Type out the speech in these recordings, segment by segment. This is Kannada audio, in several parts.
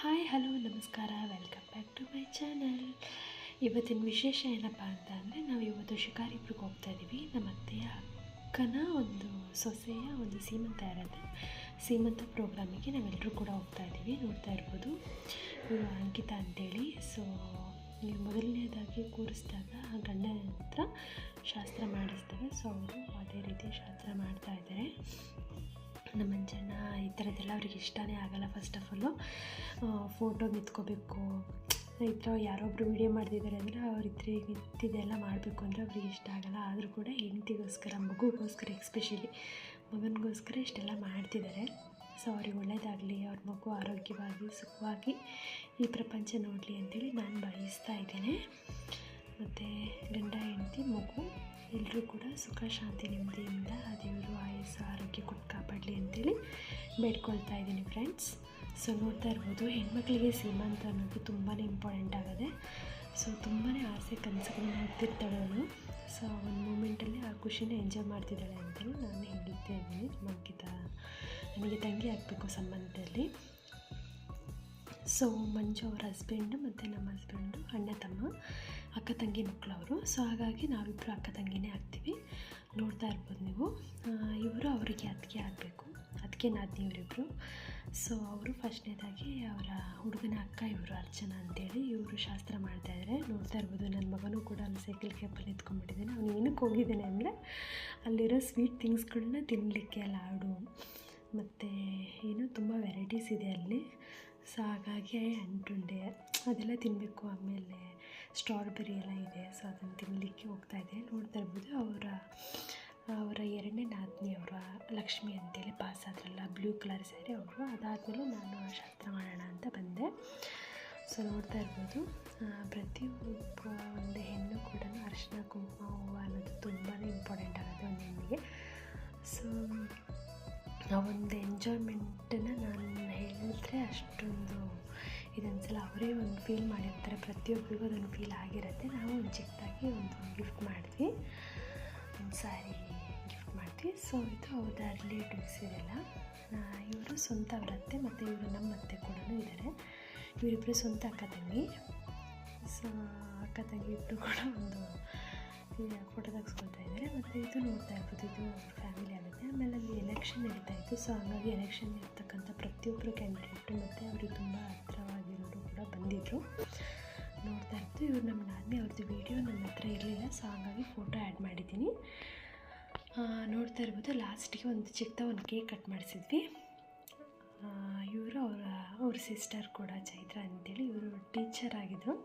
ಹಾಯ್ ಹಲೋ ನಮಸ್ಕಾರ, welcome back to my channel. ಇವತ್ತಿನ ವಿಶೇಷ ಏನಪ್ಪ ಅಂತ ಅಂದರೆ, ನಾವು ಇವತ್ತು ಶಿಕಾರಿಪುರಕ್ಕೆ ಹೋಗ್ತಾ ಇದ್ದೀವಿ. ನಮ್ಮ ಅತ್ತೆಯ ಅಕ್ಕನ ಒಂದು ಸೊಸೆಯ ಒಂದು ಸೀಮಂತ ಇರುತ್ತೆ. ಸೀಮಂತ ಪ್ರೋಗ್ರಾಮಿಗೆ ನಾವೆಲ್ಲರೂ ಕೂಡ ಹೋಗ್ತಾ ಇದ್ದೀವಿ. ನೋಡ್ತಾ ಇರ್ಬೋದು, ಇವರು ಅಂಕಿತಾ ಅಂತೇಳಿ. ಸೊ ನೀವು ಮೊದಲನೇದಾಗಿ ಕೂರಿಸಿದಾಗ ಗಂಡನ ಹತ್ರ ಶಾಸ್ತ್ರ ಮಾಡಿಸ್ತಾರೆ. ಸೊ ಅವರು ಅದೇ ರೀತಿ ಶಾಸ್ತ್ರ ಮಾಡ್ತಾ ಇದ್ದಾರೆ. ನಮ್ಮ ಜನ ಈ ಥರದ್ದೆಲ್ಲ ಅವ್ರಿಗೆ ಇಷ್ಟನೇ ಆಗಲ್ಲ. ಫಸ್ಟ್ ಆಫ್ ಆಲು ಫೋಟೋ ನಿಂತ್ಕೋಬೇಕು, ಈ ಥರ ಯಾರೊಬ್ಬರು ವೀಡಿಯೋ ಮಾಡ್ತಿದ್ದಾರೆ ಅಂದರೆ ಅವ್ರಿದ್ರೆ ನಿಂತಿದ್ದೆಲ್ಲ ಮಾಡಬೇಕು ಅಂದರೆ ಅವ್ರಿಗೆ ಇಷ್ಟ ಆಗಲ್ಲ. ಆದರೂ ಕೂಡ ಹೆಂಡತಿಗೋಸ್ಕರ, ಮಗುಗೋಸ್ಕರ, ಎಸ್ಪೆಷಲಿ ಮಗನಿಗೋಸ್ಕರ ಇಷ್ಟೆಲ್ಲ ಮಾಡ್ತಿದ್ದಾರೆ. ಸೊ ಅವ್ರಿಗೆ ಒಳ್ಳೆಯದಾಗಲಿ, ಅವ್ರ ಮಗು ಆರೋಗ್ಯವಾಗಿ ಸುಖವಾಗಿ ಈ ಪ್ರಪಂಚ ನೋಡಲಿ ಅಂತೇಳಿ ನಾನು ಬಯಸ್ತಾ ಇದ್ದೇನೆ. ಮತ್ತು ಗಂಡ ಹೆಂಡತಿ ಮಗು ಎಲ್ಲರೂ ಕೂಡ ಸುಖ ಶಾಂತಿ ನೆಮ್ಮದಿಯಿಂದ ದೇವರು ಆಯಸ್ಸು ಆರೋಗ್ಯ ಕೊಟ್ಟು ಕಾಪಾಡಲಿ ಅಂತೇಳಿ ಬೇಡ್ಕೊಳ್ತಾ ಇದ್ದೀನಿ ಫ್ರೆಂಡ್ಸ್. ಸೊ ನೋಡ್ತಾ ಇರ್ಬೋದು, ಹೆಣ್ಮಕ್ಳಿಗೆ ಸೀಮಂತ ಅನ್ನೋದು ತುಂಬಾ ಇಂಪಾರ್ಟೆಂಟ್ ಆಗಿದೆ. ಸೊ ತುಂಬಾ ಆಸೆ ಕನಸುಗಳನ್ನ ಹೊತ್ತಿರ್ತಾಳೆ ಅವಳು. ಸೊ ಒಂದು ಮೂಮೆಂಟಲ್ಲಿ ಆ ಖುಷಿನ ಎಂಜಾಯ್ ಮಾಡ್ತಿದ್ದಾಳೆ ಅಂತೇಳಿ ನಾನು ಹೇಳ್ತಾ ಇದ್ದೀನಿ. ಅಂಕಿತಾ ನನಗೆ ತಂಗಿ ಆಗಬೇಕು ಸಂಬಂಧದಲ್ಲಿ. ಸೊ ಮಂಜು ಅವ್ರ ಹಸ್ಬೆಂಡು ಮತ್ತು ನಮ್ಮ ಹಸ್ಬೆಂಡು ಅಣ್ಣ ತಮ್ಮ, ಅಕ್ಕ ತಂಗಿ ಮಕ್ಕಳು ಅವರು. ಸೊ ಹಾಗಾಗಿ ನಾವಿಬ್ಬರು ಅಕ್ಕ ತಂಗಿನೇ ಆಗ್ತೀವಿ. ನೋಡ್ತಾ ಇರ್ಬೋದು ನೀವು, ಇವರು ಅವರಿಗೆ ಅದಕ್ಕೆ ಆಗಬೇಕು, ಅದಕ್ಕೆ ನಾದಿನಿ ಇವರಿಬ್ಬರು. ಸೊ ಅವರು ಫಸ್ಟ್ನೇದಾಗಿ ಅವರ ಹುಡುಗನ ಅಕ್ಕ, ಇವರು ಅರ್ಚನಾ ಅಂತೇಳಿ ಇವರು ಶಾಸ್ತ್ರ ಮಾಡ್ತಾಯಿದ್ದಾರೆ. ನೋಡ್ತಾ ಇರ್ಬೋದು, ನನ್ನ ಮಗನೂ ಕೂಡ ಅಲ್ಲಿ ಸೈಕಲ್ ಕ್ಯಾಪಲ್ಲಿ ನಿಂತ್ಕೊಂಡ್ಬಿಟ್ಟಿದ್ದಾನೆ. ಅವನು ಏನಕ್ಕೆ ಹೋಗಿದ್ದಾನೆ ಅಂದರೆ ಅಲ್ಲಿರೋ ಸ್ವೀಟ್ ಥಿಂಗ್ಸ್ಗಳನ್ನ ತಿನ್ನಲಿಕ್ಕೆ, ಲಾಡು ಮತ್ತು ಏನು ತುಂಬ ವೆರೈಟೀಸ್ ಇದೆ ಅಲ್ಲಿ. ಸೊ ಹಾಗಾಗಿ ಅಂಟುಂಡೆ ಅದೆಲ್ಲ ತಿನ್ನಬೇಕು. ಆಮೇಲೆ ಸ್ಟ್ರಾಬೆರಿ ಎಲ್ಲ ಇದೆ. ಸೊ ಅದನ್ನು ತಿನ್ನಲಿಕ್ಕೆ ಹೋಗ್ತಾಯಿದೆ. ನೋಡ್ತಾ ಇರ್ಬೋದು, ಅವರ ಎರಡನೇ ನಾದಿನಿ ಅವರ ಲಕ್ಷ್ಮಿ ಅಂತೇಳಿ ಪಾಸ್ ಆದ್ರಲ್ಲ, ಬ್ಲೂ ಕಲರ್ ಸ್ಯಾರಿ ಅವರು. ಅದಾದಮೇಲೆ ನಾನು ಶಾಸ್ತ್ರ ಮಾಡೋಣ ಅಂತ ಬಂದೆ. ಸೊ ನೋಡ್ತಾ ಇರ್ಬೋದು, ಪ್ರತಿಯೊಬ್ಬ ಒಂದು ಹೆಣ್ಣು ಕೂಡ ಅರಿಶಿನ ಕುಂಕುಮ ಹೂವು ಅನ್ನೋದು ತುಂಬಾ ಇಂಪಾರ್ಟೆಂಟ್ ಆಗುತ್ತೆ ಒಂದು ಹೆಣ್ಣಿಗೆ. ಸೊ ಆ ಒಂದು ಎಂಜಾಯ್ಮೆಂಟನ್ನು ನಾನು ಹೇಳಿದ್ರೆ ಅಷ್ಟೊಂದು ಇದೊಂದ್ಸಲ ಅವರೇ ಒಂದು ಫೀಲ್ ಮಾಡಿರ್ತಾರೆ. ಪ್ರತಿಯೊಬ್ಬರಿಗೂ ಅದೊಂದು ಫೀಲ್ ಆಗಿರುತ್ತೆ. ನಾವು ಒಂದು ಚಿಕ್ಕದಾಗಿ ಒಂದು ಗಿಫ್ಟ್ ಮಾಡಿದ್ವಿ, ಒಂದು ಸ್ಯಾರಿ ಗಿಫ್ಟ್ ಮಾಡಿದ್ವಿ. ಸೊ ಇದು ಅವ್ರ ರಿಲೇಟಿವ್ಸ್ ಇದೆಲ್ಲ. ಇವರು ಸ್ವಂತ ಅವರತ್ತೆ ಮತ್ತು ಇವರು ನಮ್ಮ ಅತ್ತೆ ಕೂಡ ಇದ್ದಾರೆ. ಇವರಿಬ್ಬರು ಸ್ವಂತ ಅಕ್ಕ ತಂಗಿ. ಸೊ ಅಕ್ಕ ತಂಗಿ ಇಬ್ಬರು ಕೂಡ ಒಂದು ಫೋಟೋ ತೆಗೆಸ್ಕೊಳ್ತಾ ಇದ್ದಾರೆ. ಮತ್ತು ಇದು ನೋಡ್ತಾ ಇರ್ಬೋದು, ಇದು ಅವ್ರ ಫ್ಯಾಮಿಲಿ ಆಗುತ್ತೆ. ಆಮೇಲೆ ಅಲ್ಲಿ ಎಲೆಕ್ಷನ್ ನಡೀತಾ ಇತ್ತು. ಸೊ ಹಾಗಾಗಿ ಎಲೆಕ್ಷನ್ ಇರ್ತಕ್ಕಂಥ ಪ್ರತಿಯೊಬ್ಬರು ಕ್ಯಾಂಡಿಡೇಟು ಮತ್ತು ಅವ್ರಿಗೆ ತುಂಬ ಹತ್ತಿರವಾಗಿರೋರು ಕೂಡ ಬಂದಿದ್ದರು. ನೋಡ್ತಾ ಇರ್ಬೋದು, ಇವ್ರು ನಮ್ಮ ನಾದಿನಿ, ಅವ್ರದ್ದು ವೀಡಿಯೋ ನನ್ನ ಹತ್ರ ಇರಲಿಲ್ಲ. ಸೊ ಹಾಗಾಗಿ ಫೋಟೋ ಆ್ಯಡ್ ಮಾಡಿದ್ದೀನಿ. ನೋಡ್ತಾ ಇರ್ಬೋದು, ಲಾಸ್ಟಿಗೆ ಒಂದು ಚಿಕ್ಕದ ಒಂದು ಕೇಕ್ ಕಟ್ ಮಾಡಿಸಿದ್ವಿ. ಇವರು ಅವ್ರ ಸಿಸ್ಟರ್ ಕೂಡ ಚೈತ್ರ ಅಂತೇಳಿ, ಇವರು ಟೀಚರ್ ಆಗಿದ್ದರು.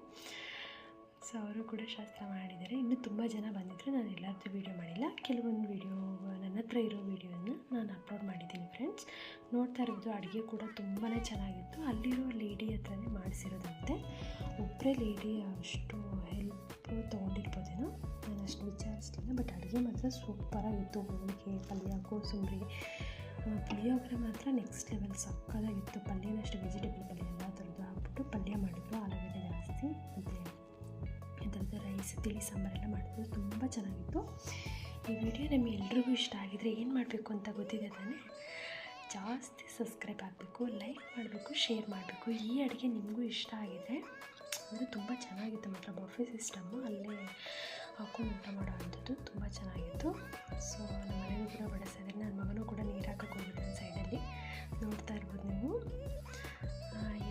ಸೊ ಅವರು ಕೂಡ ಶಾಸ್ತ್ರ ಮಾಡಿದ್ದಾರೆ. ಇನ್ನೂ ತುಂಬ ಜನ ಬಂದಿದ್ದರು. ನಾನು ಎಲ್ಲರದ್ದು ವೀಡಿಯೋ ಮಾಡಿಲ್ಲ. ಕೆಲವೊಂದು ವೀಡಿಯೋ ನನ್ನ ಹತ್ರ ಇರೋ ವೀಡಿಯೋನ ನಾನು ಅಪ್ಲೋಡ್ ಮಾಡಿದ್ದೀನಿ ಫ್ರೆಂಡ್ಸ್. ನೋಡ್ತಾ ಇರೋದು ಅಡುಗೆ ಕೂಡ ತುಂಬಾ ಚೆನ್ನಾಗಿತ್ತು. ಅಲ್ಲಿರೋ ಲೇಡಿ ಹತ್ರನೇ ಮಾಡಿಸಿರೋದಂತೆ. ಒಬ್ಬರೇ ಲೇಡಿ ಅಷ್ಟು ಹೆಲ್ಪ್ ತೊಗೊಂಡಿರ್ಬೋದೇನೋ, ನಾನು ಅಷ್ಟು ವಿಚಾರಿಸಲಿಲ್ಲ. ಬಟ್ ಅಡುಗೆ ಮಾತ್ರ ಸೂಪರಾಗಿತ್ತು. ಹೋಳಿಗೆ, ಪಲ್ಯ, ಕೋಸಂಬರಿ, ಪುಳಿಯೋಗರೆ ಮಾತ್ರ ನೆಕ್ಸ್ಟ್ ಲೆವೆಲ್ ಸಕ್ಕತ್ತಾಗಿತ್ತು. ಪಲ್ಯನಷ್ಟು ವೆಜಿಟೇಬಲ್ ಪಲ್ಯ ಎಲ್ಲ ಥರದ್ದು ಹಾಕ್ಬಿಟ್ಟು ಪಲ್ಯ ಮಾಡಿದ್ರು, ಆಲೂಗಡ್ಡೆ ಜಾಸ್ತಿ, ಮತ್ತು ಥರದ ರೈಸ್, ತಿಳಿ ಸಾಂಬಾರೆಲ್ಲ ಮಾಡಿದ್ರು. ತುಂಬ ಚೆನ್ನಾಗಿತ್ತು. ಈ ವಿಡಿಯೋ ನಮಗೆ ಎಲ್ರಿಗೂ ಇಷ್ಟ ಆಗಿದರೆ ಏನು ಮಾಡಬೇಕು ಅಂತ ಗೊತ್ತಿದೆ ತಾನೇ? ಜಾಸ್ತಿ ಸಬ್ಸ್ಕ್ರೈಬ್ ಆಗಬೇಕು, ಲೈಕ್ ಮಾಡಬೇಕು, ಶೇರ್ ಮಾಡಬೇಕು. ಈ ಅಡುಗೆ ನಿಮಗೂ ಇಷ್ಟ ಆಗಿದೆ ಅಂದರೆ ತುಂಬ ಚೆನ್ನಾಗಿತ್ತು. ಮಾತ್ರ ಬಫೆ ಸಿಸ್ಟಮ್ಮು, ಅಲ್ಲೇ ಹಾಕ್ಕೊಂಡು ಊಟ ಮಾಡೋ ಅಂಥದ್ದು ತುಂಬ ಚೆನ್ನಾಗಿತ್ತು. ಸೊ ನಮ್ಮ ಮನೆಯೂ ಕೂಡ ಬಡಿಸಿದ್ರೆ, ನನ್ನ ಮಗನೂ ಕೂಡ ನೀರು ಹಾಕಕ್ಕೆ ಹೋಗಿದ್ದಾನೆ ಸೈಡಲ್ಲಿ. ನೋಡ್ತಾ ಇರ್ಬೋದು ನೀವು,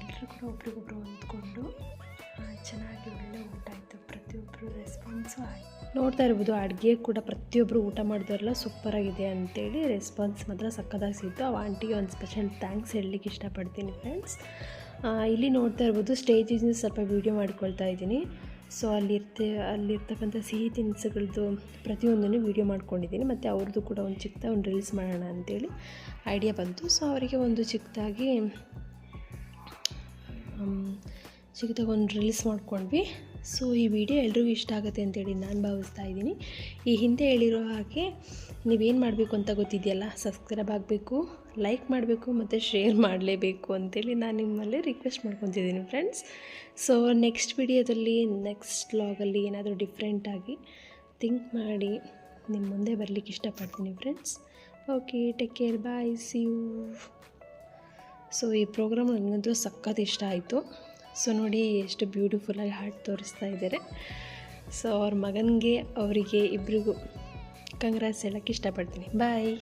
ಎಲ್ಲರೂ ಕೂಡ ಒಬ್ರಿಗೊಬ್ರು ಹೊಂದ್ಕೊಂಡು ಚೆನ್ನಾಗಿ ಒಳ್ಳೆ ಊಟ ಆಯಿತು. ಪ್ರತಿಯೊಬ್ಬರು ರೆಸ್ಪಾನ್ಸು ಆಯಿತು. ನೋಡ್ತಾ ಇರ್ಬೋದು, ಅಡುಗೆ ಕೂಡ ಪ್ರತಿಯೊಬ್ಬರು ಊಟ ಮಾಡಿದವರೆಲ್ಲ ಸೂಪರಾಗಿದೆ ಅಂತೇಳಿ ರೆಸ್ಪಾನ್ಸ್ ಮಾತ್ರ ಸಕ್ಕತ್ತಾಗಿ ಸಿಕ್ತು. ಆ ಆಂಟಿಗೆ ಒಂದು ಸ್ಪೆಷಲ್ ಥ್ಯಾಂಕ್ಸ್ ಹೇಳಲಿಕ್ಕೆ ಇಷ್ಟಪಡ್ತೀನಿ ಫ್ರೆಂಡ್ಸ್. ಇಲ್ಲಿ ನೋಡ್ತಾ ಇರ್ಬೋದು, ಸ್ಟೇಜಿನ ಸ್ವಲ್ಪ ವೀಡಿಯೋ ಮಾಡ್ಕೊಳ್ತಾ ಇದ್ದೀನಿ. ಸೊ ಅಲ್ಲಿರ್ತಕ್ಕಂಥ ಸಿಹಿ ತಿನಿಸುಗಳದ್ದು ಪ್ರತಿಯೊಂದನ್ನು ವೀಡಿಯೋ ಮಾಡ್ಕೊಂಡಿದ್ದೀನಿ. ಮತ್ತು ಅವ್ರದ್ದು ಕೂಡ ಒಂದು ಚಿಕ್ಕದಾಗಿ ಒಂದು ರೀಲ್ಸ್ ಮಾಡೋಣ ಅಂತೇಳಿ ಐಡಿಯಾ ಬಂತು. ಸೊ ಅವರಿಗೆ ಒಂದು ಚಿಕ್ಕದಾಗಿ ಒಂದು ರೀಲ್ಸ್ ಮಾಡ್ಕೊಂಡ್ವಿ. ಸೊ ಈ ವಿಡಿಯೋ ಎಲ್ರಿಗೂ ಇಷ್ಟ ಆಗುತ್ತೆ ಅಂತೇಳಿ ನಾನು ಭಾವಿಸ್ತಾ ಇದ್ದೀನಿ. ಈ ಹಿಂದೆ ಹೇಳಿರೋ ಹಾಗೆ ನೀವೇನು ಮಾಡಬೇಕು ಅಂತ ಗೊತ್ತಿದೆಯಲ್ಲ, ಸಬ್ಸ್ಕ್ರೈಬ್ ಆಗಬೇಕು, ಲೈಕ್ ಮಾಡಬೇಕು ಮತ್ತು ಶೇರ್ ಮಾಡಲೇಬೇಕು ಅಂತೇಳಿ ನಾನು ನಿಮ್ಮಲ್ಲಿ ರಿಕ್ವೆಸ್ಟ್ ಮಾಡ್ಕೊತಿದ್ದೀನಿ ಫ್ರೆಂಡ್ಸ್. ಸೊ ನೆಕ್ಸ್ಟ್ ವಿಡಿಯೋದಲ್ಲಿ, ನೆಕ್ಸ್ಟ್ ವ್ಲಾಗಲ್ಲಿ ಏನಾದರೂ ಡಿಫ್ರೆಂಟಾಗಿ ಥಿಂಕ್ ಮಾಡಿ ನಿಮ್ಮ ಮುಂದೆ ಬರಲಿಕ್ಕೆ ಇಷ್ಟಪಡ್ತೀನಿ friends. Okay, take care, bye, see you. So ಈ ಪ್ರೋಗ್ರಾಮ್ ನನಗಂತೂ ಸಖತ್ ಇಷ್ಟ ಆಯಿತು. ಸೊ ನೋಡಿ ಎಷ್ಟು ಬ್ಯೂಟಿಫುಲ್ಲಾಗಿ ಹಾಡು ತೋರಿಸ್ತಾ ಇದ್ದಾರೆ. ಸೊ ಅವ್ರ ಮಗನಿಗೆ ಅವರಿಗೆ ಇಬ್ಬರಿಗೂ ಕಂಗ್ರಾಟ್ಸ್ ಹೇಳೋಕ್ಕೆ ಇಷ್ಟಪಡ್ತೀನಿ. ಬಾಯ್.